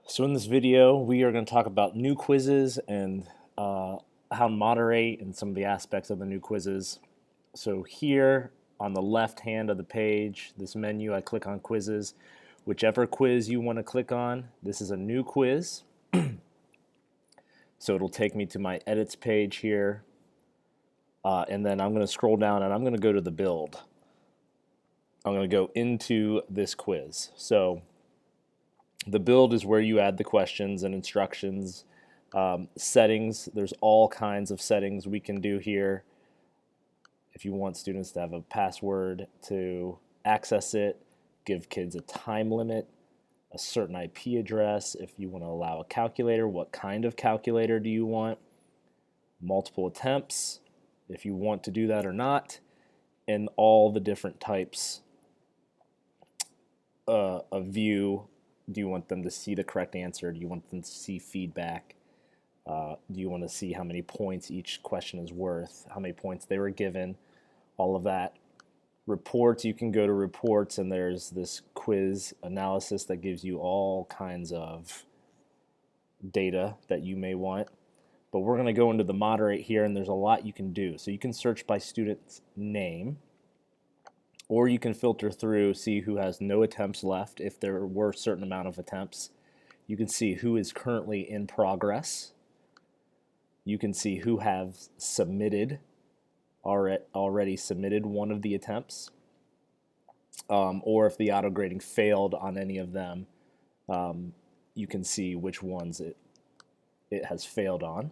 So in this video, we are going to talk about new quizzes and how to moderate and some of the aspects of the new quizzes. So here on the left hand of the page, this menu, I click on quizzes. Whichever quiz you want to click on, this is a new quiz. So it'll take me to my edits page here. And then I'm going to scroll down and I'm going to go to the build. I'm going to go into this quiz. So the build is where you add the questions and instructions, settings. There's all kinds of settings we can do here. If you want students to have a password to access it, give kids a time limit, a certain IP address. If you want to allow a calculator, what kind of calculator do you want? Multiple attempts, if you want to do that or not, and all the different types of view. Do you want them to see the correct answer? Do you want them to see feedback? Do you want to see how many points each question is worth? How many points they were given? All of that. Reports, you can go to reports and there's this quiz analysis that gives you all kinds of data that you may want. But we're going to go into the moderate here and there's a lot you can do. So you can search by student's name, or you can filter through, see who has no attempts left. If there were a certain amount of attempts, you can see who is currently in progress. You can see who has submitted, already submitted one of the attempts, or if the auto grading failed on any of them, you can see which ones it has failed on.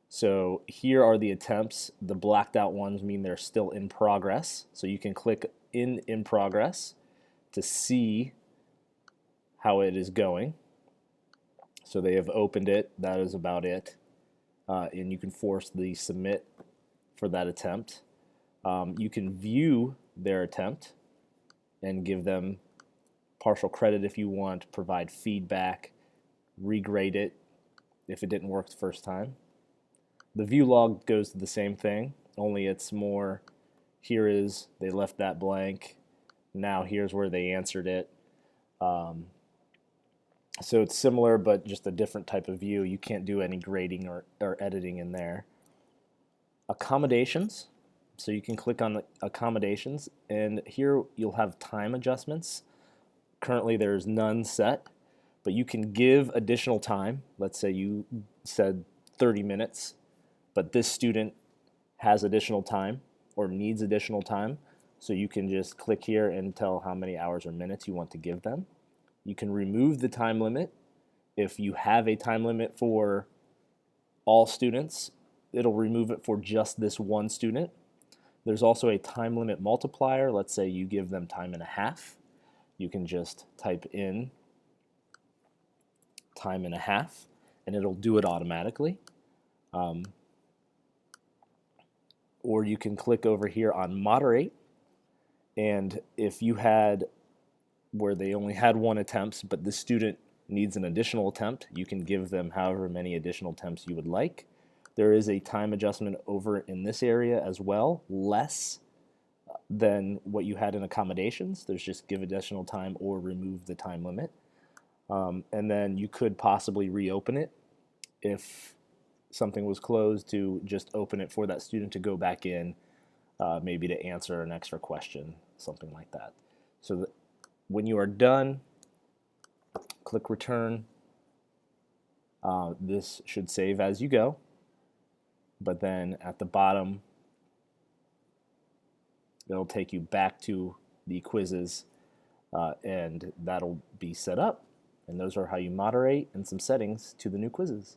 So here are the attempts. The blacked out ones mean they're still in progress. So you can click in progress to see how it is going. So they have opened it. That is about it. And you can force the submit for that attempt. You can view their attempt and give them partial credit if you want, provide feedback, regrade it if it didn't work the first time. The view log goes to the same thing, only it's more, here is, they left that blank, now here's where they answered it. So it's similar, but just a different type of view. You can't do any grading or editing in there. Accommodations, so you can click on the accommodations, and here you'll have time adjustments. Currently there's none set, but you can give additional time. Let's say you said 30 minutes. But this student has additional time or needs additional time, so you can just click here and tell how many hours or minutes you want to give them. You can remove the time limit. If you have a time limit for all students, it'll remove it for just this one student. There's also a time limit multiplier. Let's say you give them time and a half. You can just type in time and a half, and it'll do it automatically. Or you can click over here on moderate, and if you had where they only had one attempt but the student needs an additional attempt, you can give them however many additional attempts you would like. There is a time adjustment over in this area as well, less than what you had in accommodations. There's just give additional time or remove the time limit. And then you could possibly reopen it if something was closed, to just open it for that student to go back in, maybe to answer an extra question, something like that. So that when you are done, click return. This should save as you go, but then at the bottom it'll take you back to the quizzes, and that'll be set up, and those are how you moderate and some settings to the new quizzes.